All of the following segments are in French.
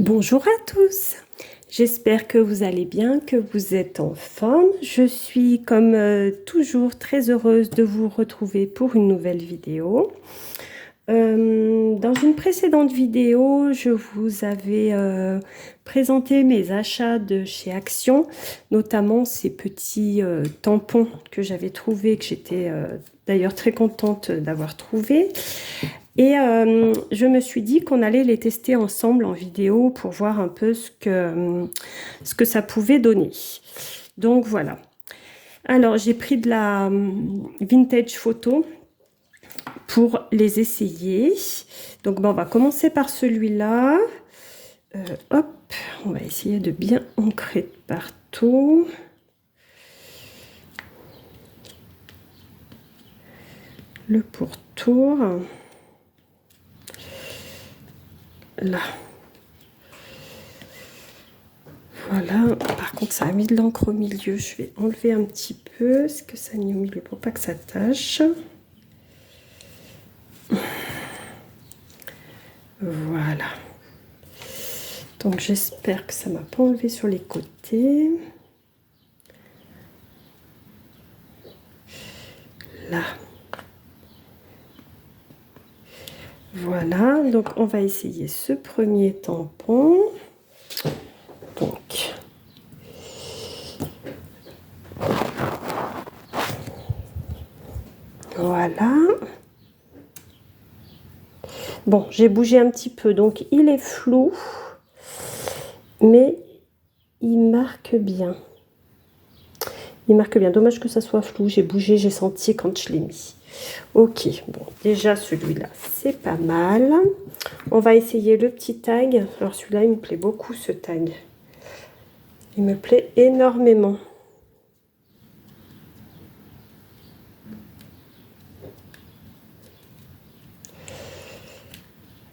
Bonjour à tous, j'espère que vous allez bien, que vous êtes en forme. Je suis comme toujours très heureuse de vous retrouver pour une nouvelle vidéo. Dans une précédente vidéo, je vous avais présenté mes achats de chez Action, notamment ces petits tampons que j'avais trouvés, que j'étais d'ailleurs très contente d'avoir trouvé. Et je me suis dit qu'on allait les tester ensemble en vidéo pour voir un peu ce que ça pouvait donner. Donc voilà. Alors j'ai pris de la vintage photo pour les essayer. Donc on va commencer par celui-là. Hop, on va essayer de bien ancrer partout. Le pourtour. Là. Voilà, par contre ça a mis de l'encre au milieu, je vais enlever un petit peu ce que ça a mis au milieu pour pas que ça tâche. Voilà. Donc j'espère que ça m'a pas enlevé sur les côtés. Là. Voilà, donc on va essayer ce premier tampon. Donc, voilà. Bon, j'ai bougé un petit peu, donc il est flou, mais il marque bien. Il marque bien. Dommage que ça soit flou. J'ai bougé, j'ai senti quand je l'ai mis. Ok, bon, déjà celui-là, c'est pas mal. On va essayer le petit tag. Alors celui-là, il me plaît beaucoup, ce tag. Il me plaît énormément.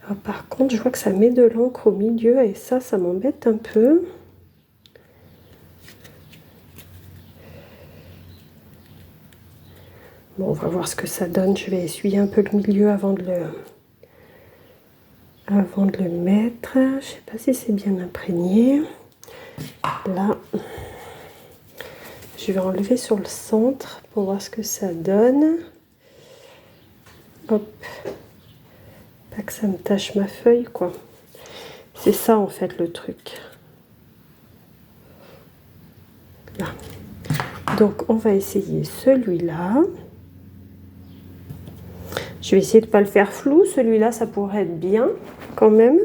Alors, par contre, je vois que ça met de l'encre au milieu et ça m'embête un peu. Bon, on va voir ce que ça donne. Je vais essuyer un peu le milieu avant de le mettre. Je sais pas si c'est bien imprégné. Là, je vais enlever sur le centre pour voir ce que ça donne. Hop. Pas que ça me tâche ma feuille, quoi. C'est ça, en fait, le truc. Là. Donc, on va essayer celui-là. Je vais essayer de ne pas le faire flou. Celui-là, ça pourrait être bien, quand même.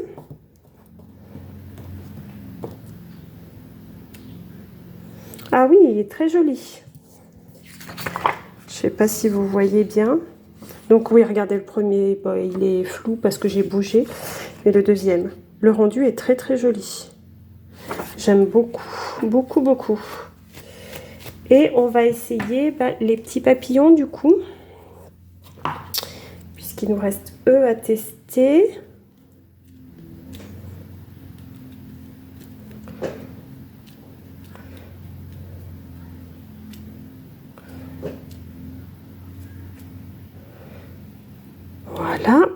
Ah oui, il est très joli. Je ne sais pas si vous voyez bien. Donc oui, regardez le premier, bon, il est flou parce que j'ai bougé. Mais le deuxième, le rendu est très très joli. J'aime beaucoup, beaucoup, beaucoup. Et on va essayer les petits papillons du coup. Puisqu'il nous reste eux à tester. Voilà.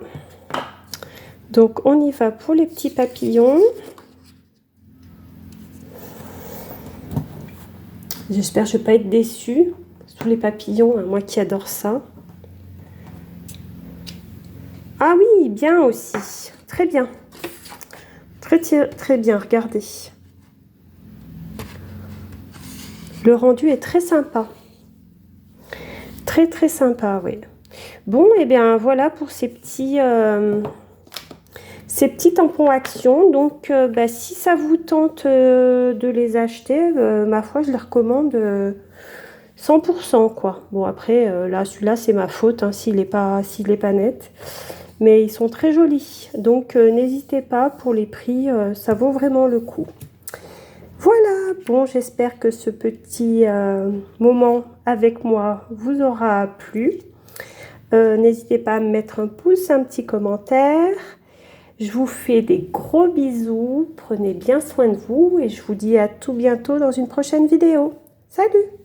Donc on y va pour les petits papillons. J'espère que je ne vais pas être déçue. Tous les papillons, hein, moi qui adore ça. Ah oui, bien aussi. Très bien. Très bien, regardez. Le rendu est très sympa. Très très sympa, oui. Bon, et bien voilà pour ces petits tampons Action. Donc, si ça vous tente de les acheter, ma foi, je les recommande 100%, quoi. Bon, après, là, celui-là, c'est ma faute, hein, s'il n'est pas net. Mais ils sont très jolis. Donc, n'hésitez pas, pour les prix, ça vaut vraiment le coup. Voilà, bon, j'espère que ce petit moment avec moi vous aura plu. N'hésitez pas à me mettre un pouce, un petit commentaire. Je vous fais des gros bisous. Prenez bien soin de vous et je vous dis à tout bientôt dans une prochaine vidéo. Salut!